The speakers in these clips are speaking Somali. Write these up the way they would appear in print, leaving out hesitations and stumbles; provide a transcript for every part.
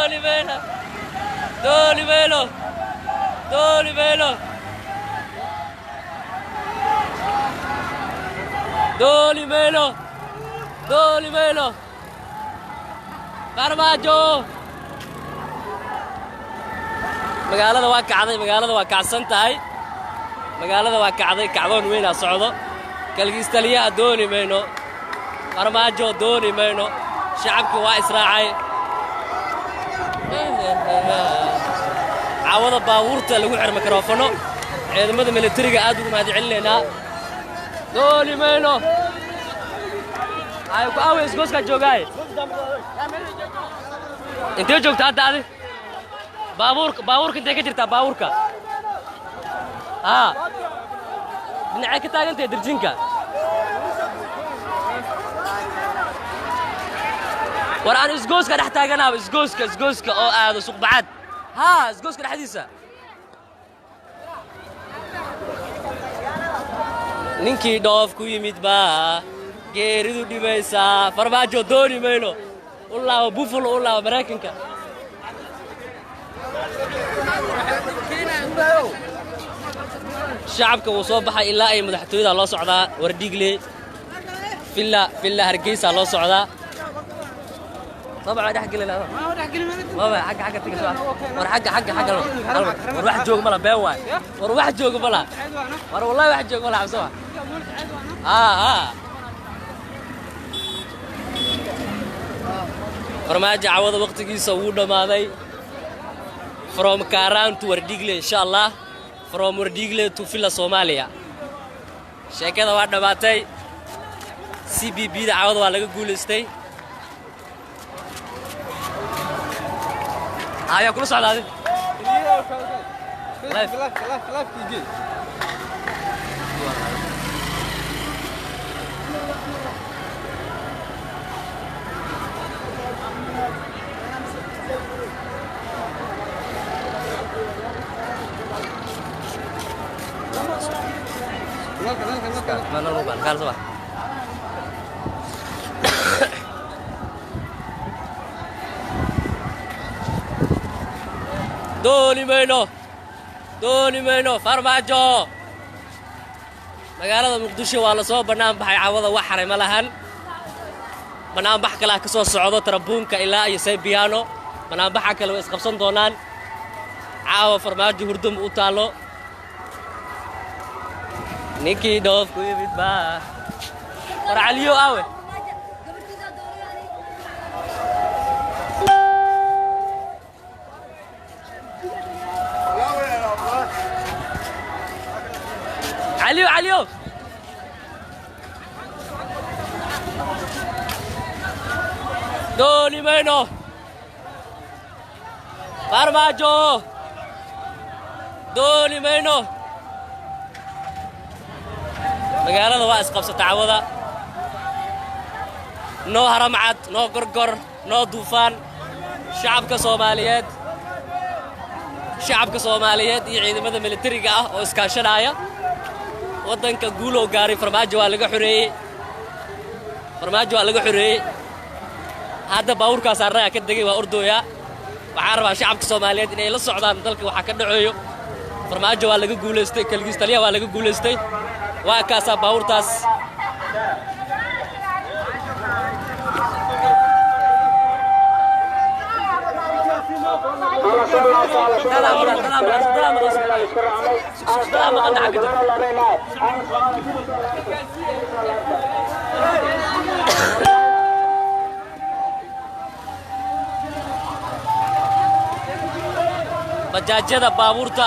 دولي ميلو دولي ميلو دولي ميلو دولي ميلو دولي ميلو farmaajo magaalada waa kacday magaalada waa kacsan tahay magaalada waa kacday kacdoon weyn ah socdo kalgiistaliyaha dooni mayno farmaajo dooni mayno shacabku waa israacay caawada baabuurta lagu xir mikrofoono ciidamada militariga aad ugu mahad celinaynaa dooni mayno ay ku aweys gooska joogay intee joogta hadda adi baabuurka intee ka jirtaa baabuurka dhinacay ka taagantahay dirjinka war aan isgooska dhex taaganaaba isgooska oo aado suqbacad isgooska dhexdiisa ninkii dhoof ku yimid baa geeridu dhibaysaa farmaajo dooni mayno u laabo buffalo u laabo maraykanka shacabka wuu soo baxay ilaa ay madaxtooyada loo socdaa wardhiigle villa hargeysa loo socdaa طبعا دحق لنا ما حق تقصوا ور حق ور واحد جوج ملا بين واي ور واحد جوج ملا ور والله واحد جوج ملا عبسوا farmaajo cawada waqtigiisa wuu dhamaaday from Kaaraan to Wardhiigle insha Allah from Wardhiigle to Villa Soomaaliya sheekada waa dhamaatay CBB da cawada waa laga guuleystay ayaa kula socdaaday live TG Mana lupa, kan semua. Dooni mayno, farmaajo. Magaalada Muqdisho waa la soo banaan baxay cawada wax xaray ma lahan. Banaan bax kale ka soo socdo tarabuunka ilaa iyo Saybiyaano. Banaan bax kale way isqabsan doonaan. Caawa farmaajo hurdum u taalo. ninkii dhoof ku yimid baa war caliyo aawe caliyo dooni mayno farmaajo dooni mayno magaalada waa isqabsata cawada noo haramcad noo gorgor noo duufaan shacabka Soomaaliyeed iyo ciidamada militariga ah oo iskaashanaya wadanka guulow gaaray farmaajo waa laga xoreeyay hadda baawurkaas arnaga ka dagay waa ordooya waxaan rabaa shacabka Soomaaliyeed inay la socdaan dalka waxa ka dhacayo farmaajo waa laga guuleystay kalgiistaliyaha waa laga guuleystay waa kaasa baawurtaas bajaajyada baabuurta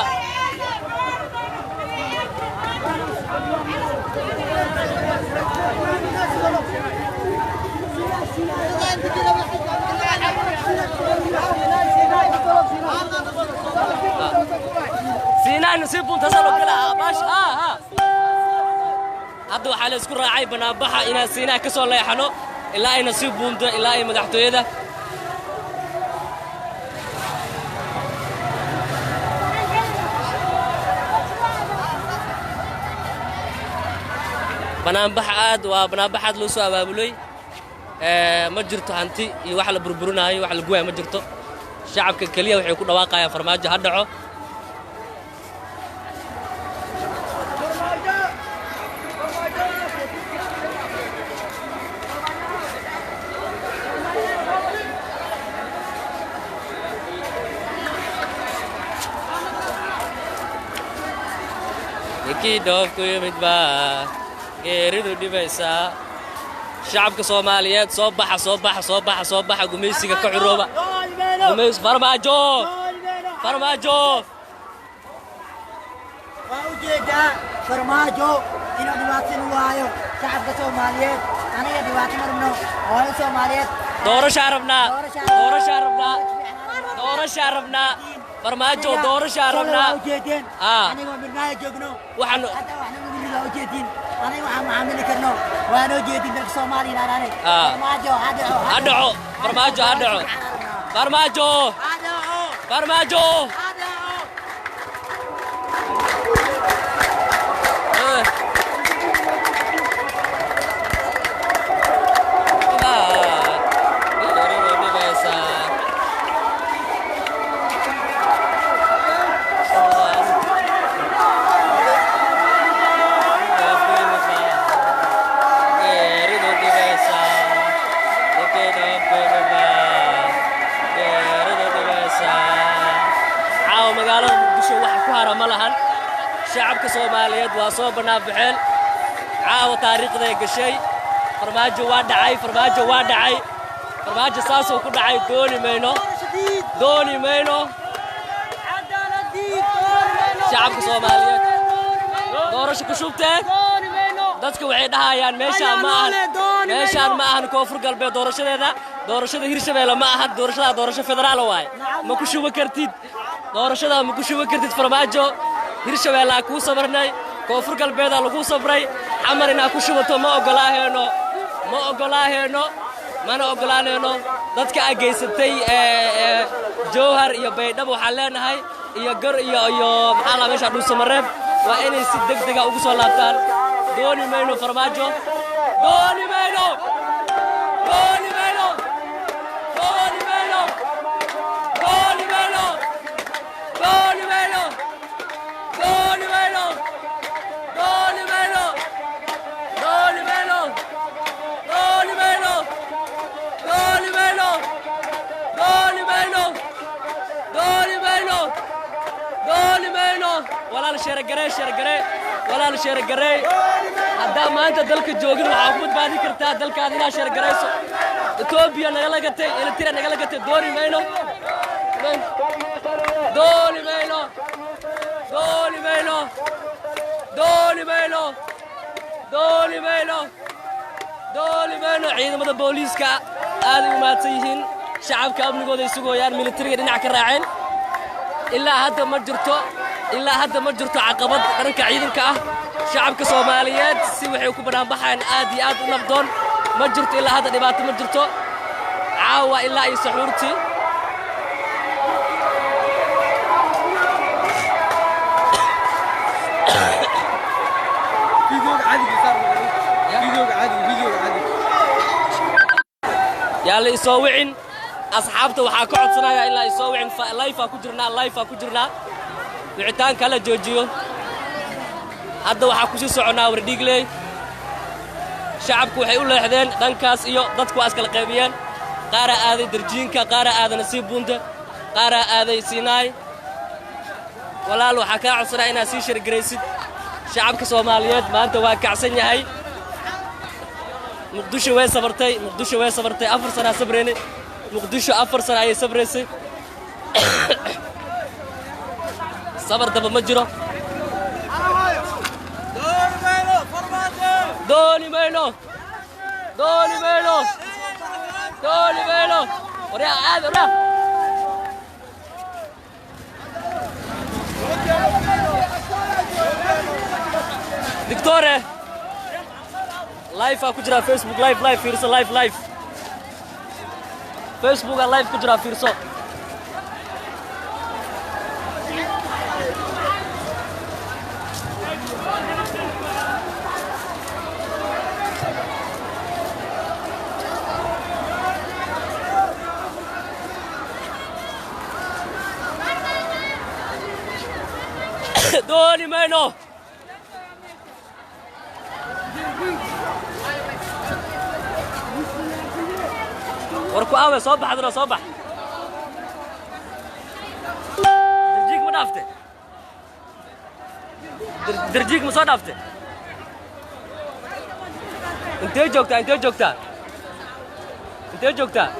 سينان نسيب تصلوا كلها باش هذا وحال اسكو راعي بنابحه إنا سينان كسو ليحنو إلا أي نصيب بوندا إلا أي مدحتويدا بنابح عاد وبنابح عاد لو سو أبابلوي ما جرتو هانتي iyo wax la burburinayo wax la gooyay ma jirto shacabka kaliya waxay ku dhawaaqayaan farmaajo ha dhaco kiidhoofku yimid baa geeridu dhibaysaa shacabka Soomaaliyeed soo baxa gumaysiga ka xurooba farmaajo waa u jeedaa farmaajo inuu dhibaatin waayo shacabka Soomaaliyeed aniga dhibaatin marno oo Soomaaliyeed doorasho rabnaa farmaajo doorasho rabnaa aniga midnaa joogno waxaan u jeedin aniga waxaan macaamili karno waan u jeedin dadka Soomaaliyeed farmaajo ha dhaco farmaajo magaalada Muqdisho wax ku hara ma lahan shacabka Soomaaliyeed waa soo banaabaxeen caawa taariikhda ay gashay farmaajo waa dhacay farmaajo saasoo ku dhacay dooni mayno shacabka Soomaaliyeed doorasho ku shubtee dadku waxay dhahayaan meeshaan ma ahan koonfur galbeed doorashada Hirshabeelle ma aha doorasho federaal waay ma ku shuba kartid doorashada ma ku shuba kartid farmaajo Hirshabeelle ku sabarnay koonfur galbeed lagu sabray xamar ina ku shubato ma ogolaahayno dadka ageysatay Jowhar iyo Baydhabo waxaan leenahay iyo gar iyo maxaa la meesha dhul samareeb waa inay si degdeg ah ugu soo laabtaan dooni mayno farmaajo walaal sheergarey hadda maanta dalka joogin waxa ku badbaadi kartaa dalkaad ina sheergareyso Ethiopia nagala gatay Eritrea nagala gatay dooni mayno ciidamada booliiska aad u maadsan yihiin shacabka amnigooda isugooyaan militariga dhinac ka raaceen ilaa hadda ma jirto caqabad dhanka ciidanka ah shacabka Soomaaliyeed si waxay ku banaabaxaan aad iyo aad u nabdoon ma jirto ilaa hadda dhibaato ma jirto caawa ilaa ay saxuurtii yaa la isoo wicin asxaabta waxaa ka codsanaya ilaa isoo wicin live ku jirnaa wicitaanka la joojiyo hadda waxaa ku sii soconaa Wardhiigley shacabku waxay u leexdeen dhankaas iyo dadku waa iskala qaybiyeen qaar aaday darjiinka qaar aadana sii buunta qaar aaday Siinaay walaal waxaa ka codsanaa inaad sii shirgareysid shacabka Soomaaliyeed maanta waa kacsan yahay Muqdisho way sabartay 4 sano sabreenay Muqdisho 4 sano ay sabreysay sabar daba ma jiro dooni mayno waraa Victoria live ku jira Facebook live fiirso live Facebook live ku jira fiirso دوني ماينو وركو آوي صبح حضرة صبح درجيك ما دافته درجيك ما صدافته انت جوكتا انت جوكتا انت جوكتا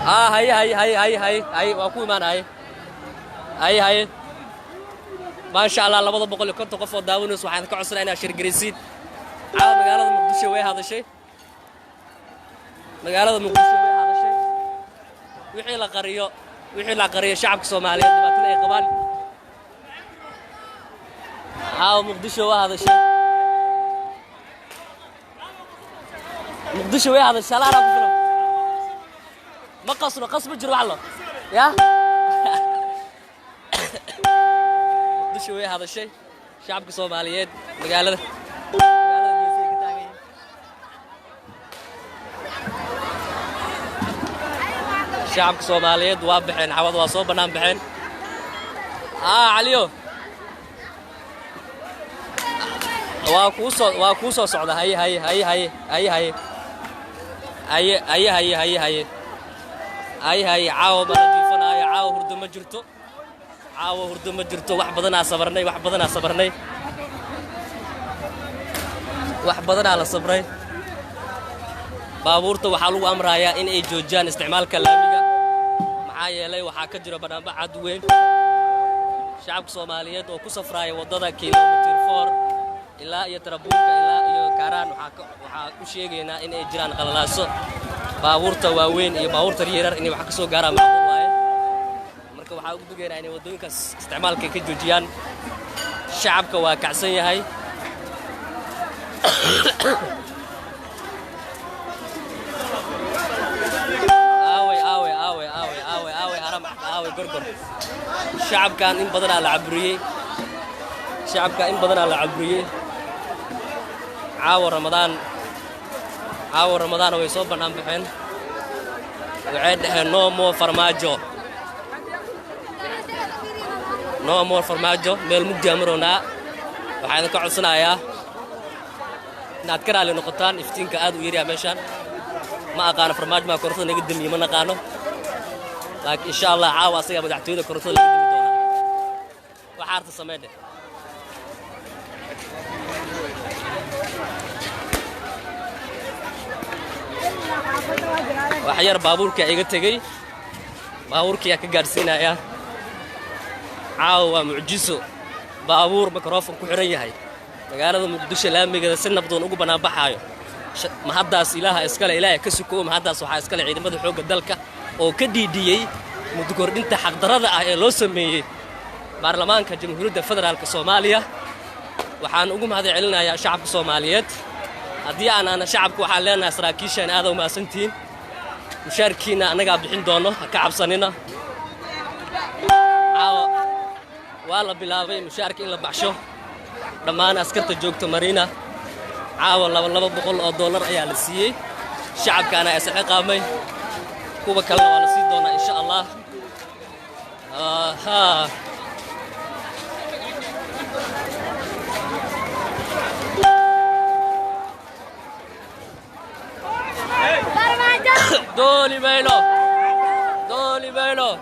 هاي واكو مان هاي ما شاء الله لبض بقول كنت قف داونس waxaan ka codsanaynaa shir Gariisiid magaalada Muqdisho way hadashay magaalada Muqdisho way hadashay wixii la qariyo shacabka Soomaaliyeed dhibaatada ay qabaan Muqdisho way hadashay Muqdisho way hadashay la ku filan ما قصنا قص بجر والله يا شوي هذا الشيء شعبك الصوماليين مقالة شعبك الصوماليين وابحين عوض واصوب بنام بحين عليو واكوسو صعدة هاي عاو بنجيفنا يا عاو هردو ما جرتو wax badan la sabray baabuurta waxa lagu amrayaa in ay joojiyaan isticmaalka laamiga maxaa yeelay waxa ka jira banaan bacad weyn shacabka Soomaaliyeed oo ku safraya wadada kiiloomitir 4 ilaa iyo Tarabuunka ilaa iyo Karaan waxa ku sheegaynaa in ay jiraan qalalaaso baabuurta waaweyn iyo baabuurta yaryar in wax ka soo gaaraan macquul waaye marka waxa ugu dugeynaa in wadooyinkaas isticmaalka ka joojiyaan shacabka waa kacsan yahay aawe gorgor shacabkan in badan la caburiyay caawa Ramadan way soo banaan baxeen waxay dhaheen no more farmaajo meel mugdi amarona waxaan ka codsanayaa inaad ka raali noqotaan iftiinka aad u yiri meeshan ma aqaan farmaajo ma korontada naga damiyo ma naqaano laakiin insha Allah caawa asaga madaxtooyada korontada laga dami doona waxa arta sameeyay waxyar baabuurka iga tagay baabuurka ka gaarsiinaya caawa mucjiso baabuur mikrofon ku xiran yahay magaalada Muqdisho laamigeeda si nabdoon ugu banaan baxaayo ma haddaas ilaahay ka suko ma haddaas waxa iskale ciidamada xoogga dalka oo ka dhiidiyay muddo kordhinta xaq darrada ah ee loo sameeyay baarlamaanka jamhuuriyadda federaalka Soomaaliya waxaan ugu mahadcelinayaa shacabka Soomaaliyeed haddii aan shacabku waxaan leenahay saraakiishan aad u maasantiin mushaarkiina anaga bixin doono ka cabsanina waa la bilaabay mushaarka in la baxsho dhammaan askarta joogta Marina caawa $200 ayaa la siiyay shacabkana ay sax qaamay kuwa kale waa la sii doonaa insha Allah دولي بيلو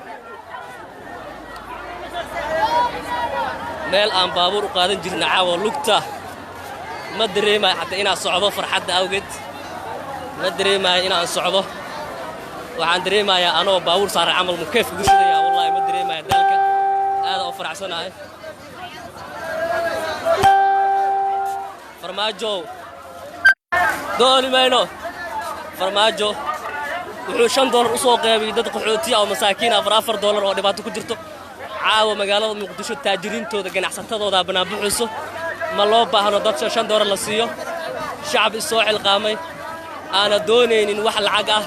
meel aan baabuur u qaadan jirna caawa lugta ma dareemay hatta inaan socdo farxadda awgeed ma dareemay inaan socdo waxaan dareemayaa anoo baabuur saaran amal mukeef ugu shidaya wallahi ma dareemay dalka aad oo faraxsanahay farmaajo dooli mayno farmaajo wuxuu $5 u soo qeybay dad qaxooti ah oo masaakiin ah $4 oo dhibaato ku jirto caawa magaalada Muqdisho taajiriintooda ganacsatadooda banaan buuxiso ma loo baahno dad $5 la siiyo shacab soo xilqaamay ana doonaynin wax lacag ah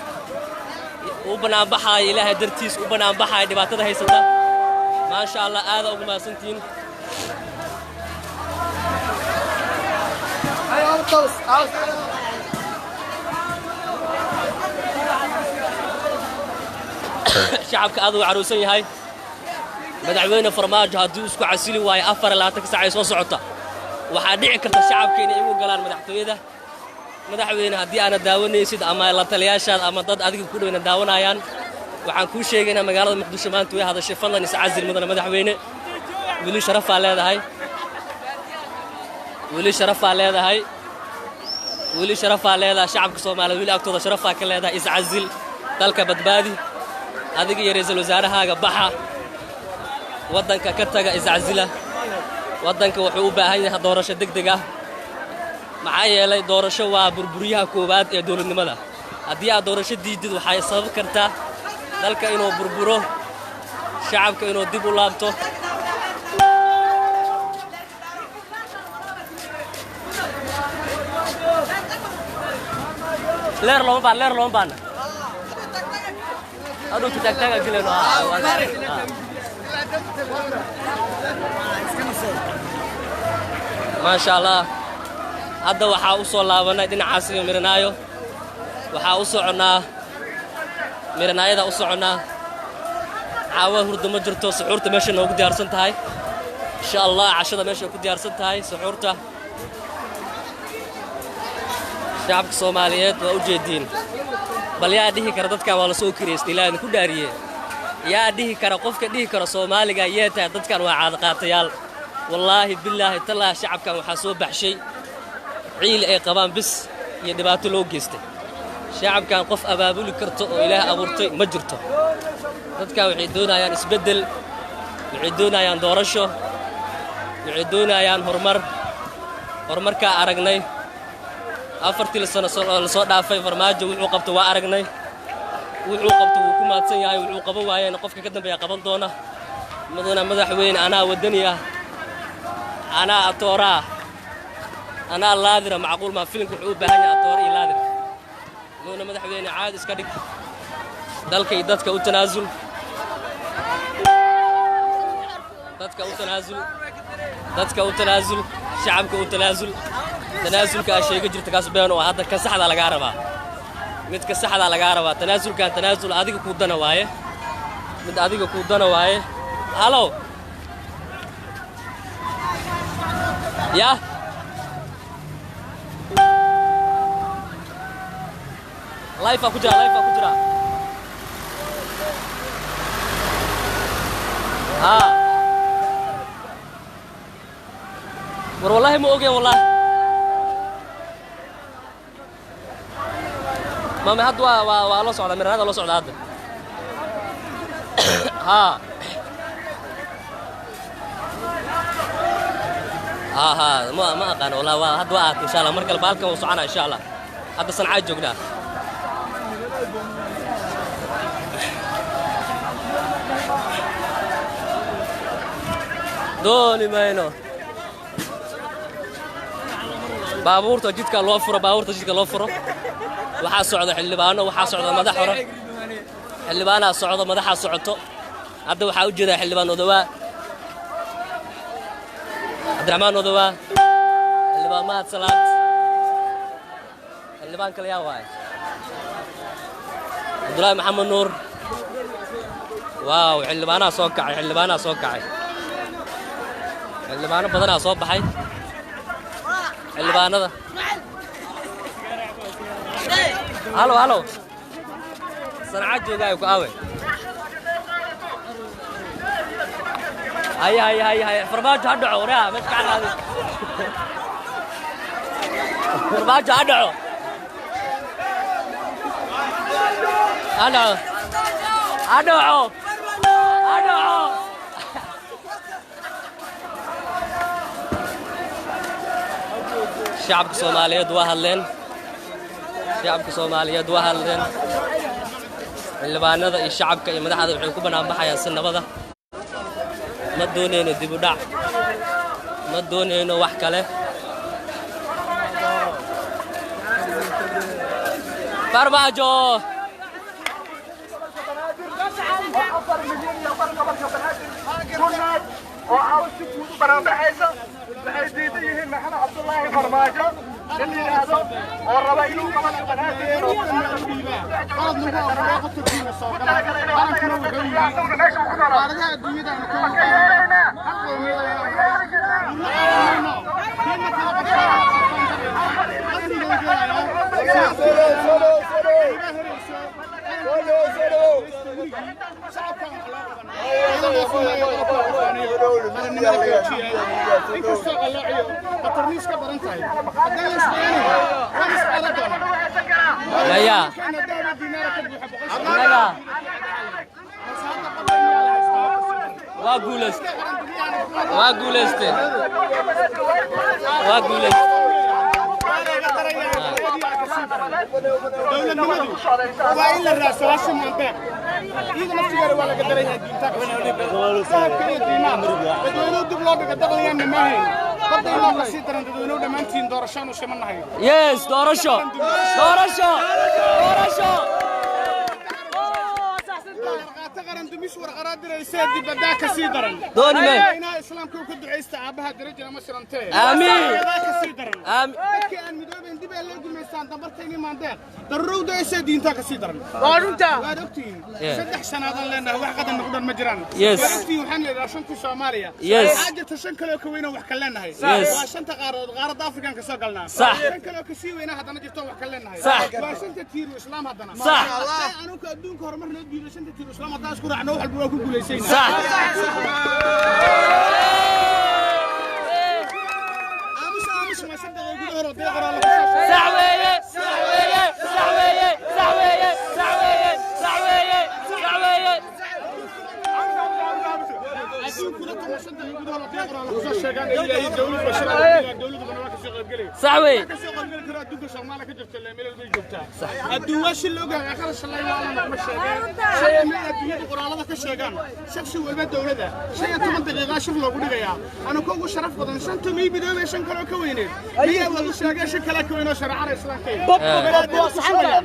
u banaan baxay ilaahay dartiis u banaan baxay dhibaatada haysata ma sha Allah aad ugu maasantiin shacabka aad u caruusan yahay madaxweyne farmaajo hadduu isku casili waayo 24 saac ay soo socota waxaa dhici karta shacabka inay igu galaan madaxtooyada madaxweyne haddii aana daawanaysid ama la taliyaashaad ama dad adiga ku dhaweyna daawanayaan waxaan kuu sheegaynaa magaalada muqdisho maanta way hadashay fadlan iscazil mudana madaxweyne wili sharafaa leedahay wili sharafaa leedahay shacabka Soomaaliyeed wili agtooda sharafaa ka leedahay iscazil dalka badbaadi adiga iyo ra'iisul wasaarahaaga baxa wadanka ka taga iscazila wadanka wuxuu u baahan yahay doorasho degdeg ah maxaa yeelay doorasho waa burburiyaha koowaad ee dawladnimada haddii aad doorasho diidid waxay sabab kartaa dalka inuu burburo shacabka inuu dib u laabto leer looma baan aduu tagtaga galeeno ما شاء الله هذا waxaa u soo laabanay dhinacaas Miranaayo waxaa u soconaa Miranaayada u soconaa caawa hurdo ma jirto suxuurta meesha noogu diyaarsan tahay insha Allah cashada meesha ku diyaarsan tahay suxuurta shacabka Soomaaliyeed waa u jeedin bal yaa dhihi kara dadka waa la soo kireystay ilaahay ku dhaariyay yaa dhihi kara qofka dhihi kara Soomaaliga yeetay dadkan waa caad qaatayaal والله بالله تلا شعب كان وحاسوب بحشي عيل أي قبان بس يدباتو لو جيسته شعب كان قف أبابول كرتو إله أبورتي مجرته ضد كانوا يعيدونا يعني اسبدل يعيدونا يعني دورشو يعيدونا يعني هرمر كأرجني أفرتي لسنة صوت عفاي فرماجة والعقبة وأرجني والعقبة وكما تسيا والعقبة ويا نقف كده بيا قبان دونا مدنا مدحوين أنا والدنيا أنا أطورا أنا اللادرة معقول ما فيلم كحوب بهني أطوري اللادرة لونا مدحوين عاد إسكادك دلك يدتك وتنازل شعبك وتنازل تنازل كأشياء جرت كاسبان وهذا كسحد على جاربا مت كسحد على جاربا تنازل كان تنازل هذيك كودنا وايه مت هذيك كودنا وايه هلو يا لايف أكجرا ها والله مو أوكي والله ما مهد والله صعد من هذا الله صعد هذا ها ها ما أقان والله هاد وقت إن شاء الله مركل بالك وصعنا إن شاء الله هذا صنعاء جوجنا دوني ماينو بابور تجدك الوفرة waxaa socda xildhibaano waxaa socda madax hore xildhibaana socda madaxa socoto hadda waxaa u jeedaa xildhibaan odawaa Abdurrahmaan odawaa xildhibaan Mahad Salaad xildhibaan kale yaa waay Abdullaahi Maxamed Nuur waaw xildhibaana soo kacay xildhibaano badanaa soo baxay xildhibaanada هلو صنعاء جوجاي كاوي هاي فرماجة هدعو ورا مش كان هذا فرماجة هدعو شعب الصومالي دوهلين شعبك Soomaaliyeed waa hadleen xildhibaanada iyo shacabka iyo madaxda waxay ku banaan baxayaan si nabada ma doonayno dib u dhac ma doonayno wax kale farmaajo محمد عبد الله فرماجة اللي هذا والربايلو كمان يا واقولست وإلا الرأس هاشم منطق إذا نفتكر ولا قدر يهدينتك صاحب كريم دينار بدونو دبلوم بقدر يعني ما هي قد إلا قصيدة بدونو دمانتين دورشان وشمنا هي يس دورشو تقرن دمش ورقرات دريسات دي بداك كسيدرن دوني من هنا إسلام كل كل دعيست أبها درجة مسرنتين آمين كسيدرن آمين كأن مدوبين دي بيلو جميسان دبرتيني ماندك درو دعيست دينتا كسيدرن وارنتا وادوكتين سدح سنة لنا واحد نقدر المجران يس وادوكتين وحنا لراشن في سوماليا يس حاجة تشنكل وكوينا وحكلنا هاي يس وعشان غارض أفريقيا كسوقلنا صح تشنكل وكسيوينا هذا نجيبته وحكلنا هاي صح وعشان تثير إسلام هذانا صح أنا كأدون كهرمر ندي عشان تثير إسلام هذا أشكر عنه وحلبوا كل جلسين صح أمس ما صدق يقولوا هرب سعوية صعوي الدواش اللي وقع آخر الشلي والله ما شاقان شيء من الدنيا قرالة كشاقان شخص والبد دولة شيء 8 دقيقة شوف لو قولي يا أنا كونغو شرف قدام شنتو مي بدون شن كلو كويني هي والله شاقان شن كلا كوينه شرع على إسلام كي بوب صحيح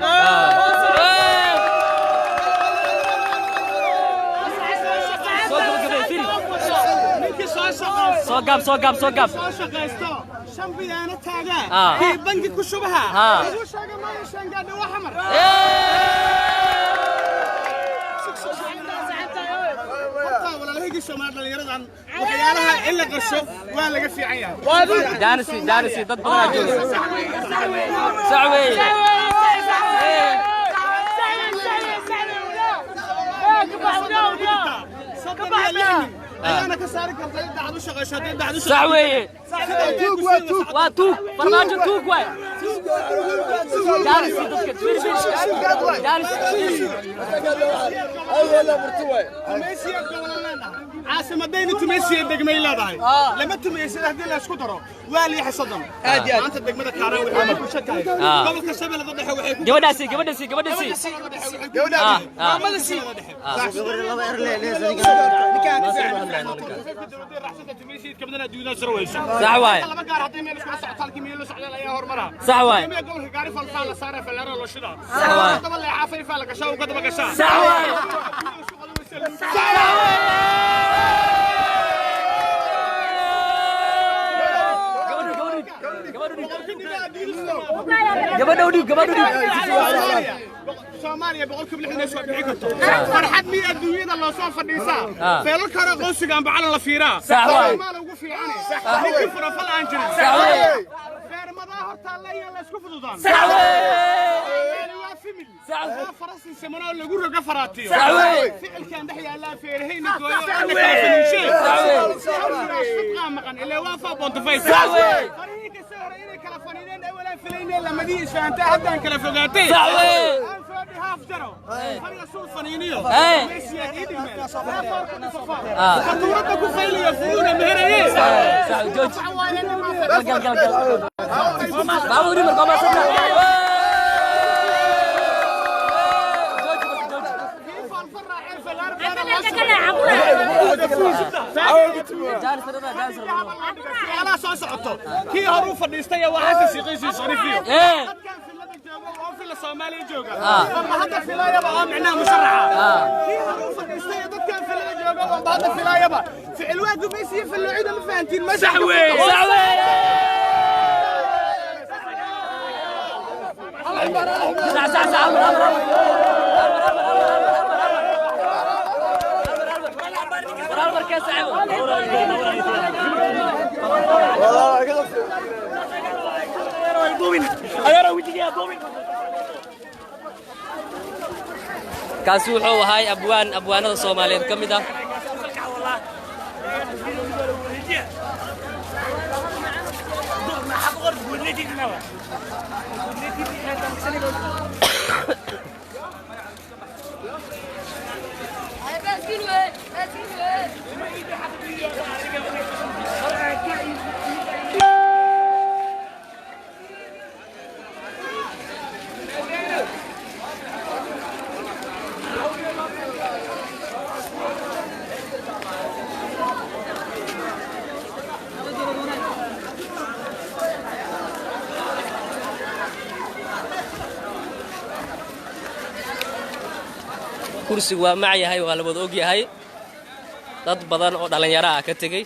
صوقب شنبي أنا تاجا في بنك كشوبها وشاقة ما يشان قاعد وحمر ولا له يجي سماد اللي يردان وحيالها إلا قشة ولا قفي عيال دانسي ضد بغاجو سعوي أنا كسارك الطريق ده عدوش غشادين ده عدوش سعوي توك فرماجو توك واي جالس يدك جالس أولا مرتوى تميسي عاصمة دين تميسي الدقمة إلا ضاي لما تميسي هذه اللي أسكتره والي حصدم أنت الدقمة كاراوي أنا بشكل قبل كسبة لضد حوي جوداسي صحواي صحواي Soomaaliya boqolkiiba 60 soo bixi karto farxad mi adduunyada loo soo fadhiisaa feelal kara qoysigan bacal la fiiraa Soomaaliya ugu fiican ninki furafal aan jirin feermada horta la iyo la isku fududaan waa family farasi samano lagu roga faraatiyo ficilkan dhaxya la feerahayna gooyo maqan ilaa waa fa bontafay fariiqa sahra inay kala faniineen awala filayna lama diin shaanta hadan kala fogaatay هافجرو هذا سوق فنينيو ماشي ايدي من فاتورتك فايل يفلون مهريه صح جوج بابو دي مرقم سنه انا soo socoto kii hore u fadhiistay waxa ka shaqeeyay sharifiyo في الصومالي جوجا هذا في لا يبا معناه مسرعه في فديستي دد كان في لا جوجا هذا في لا يبا في الواجب ميسي في العيد ما فهمتين ما سعوي kaasi wuxuu ahay abwaanada Soomaaliyeed ka mid ah kursi waa macyahay waa la wada og yahay dad badan oo dhalinyaro ah ka tagay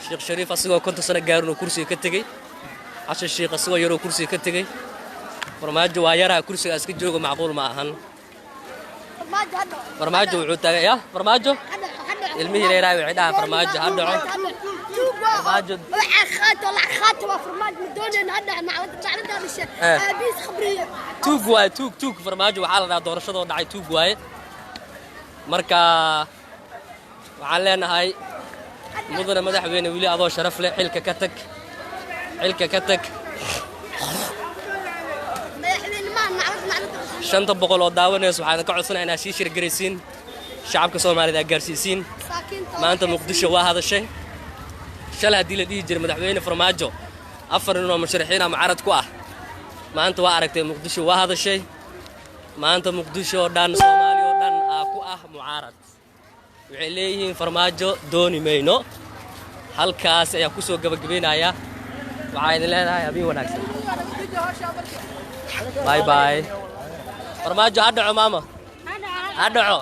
Sheekh Shariif asagoo 50 sano gaarin oo kursiga ka tagay Xashan Sheekh asagoo yar oo kursiga ka tagay farmaajo waa yaraha kursiga iska jooga macquul ma ahan farmaajo wuxuu tagay farmaajo ilmihi reeray waxay dhahan farmaajo ha dhaco farmaajo خاطر فرماج مدونين هذا مع بعدها مش بيس خبريه توق farmaajo waxa la dhahaa doorashada dhacay tuug waaye marka waxaan leenahay mudane madaxweyne wili adoo sharaf leh xilka ka tag madaxweyne ma nacad shanta boqol oo daawaneys waxaan ka codsanaynaa inaa sii shirgaraysiin shacabka Soomaaliyeed gaarsiisiin maanta Muqdisho waa hadashay shalay hadii la dhigi jiray madaxweyne farmaajo afar inoo musharaxiin ama carad ku ah maanta waa aragtay Muqdisho waa hadashay maanta Muqdisho dhan Soomaaliya oo dhan ku ah mucaarad waxay leeyihiin farmaajo dooni mayno halkaas ayaa ku soo gabagabeynaya waxaan idin leedahay habeen wanaagsan bye farmaajo ha dhaco maama ha dhaco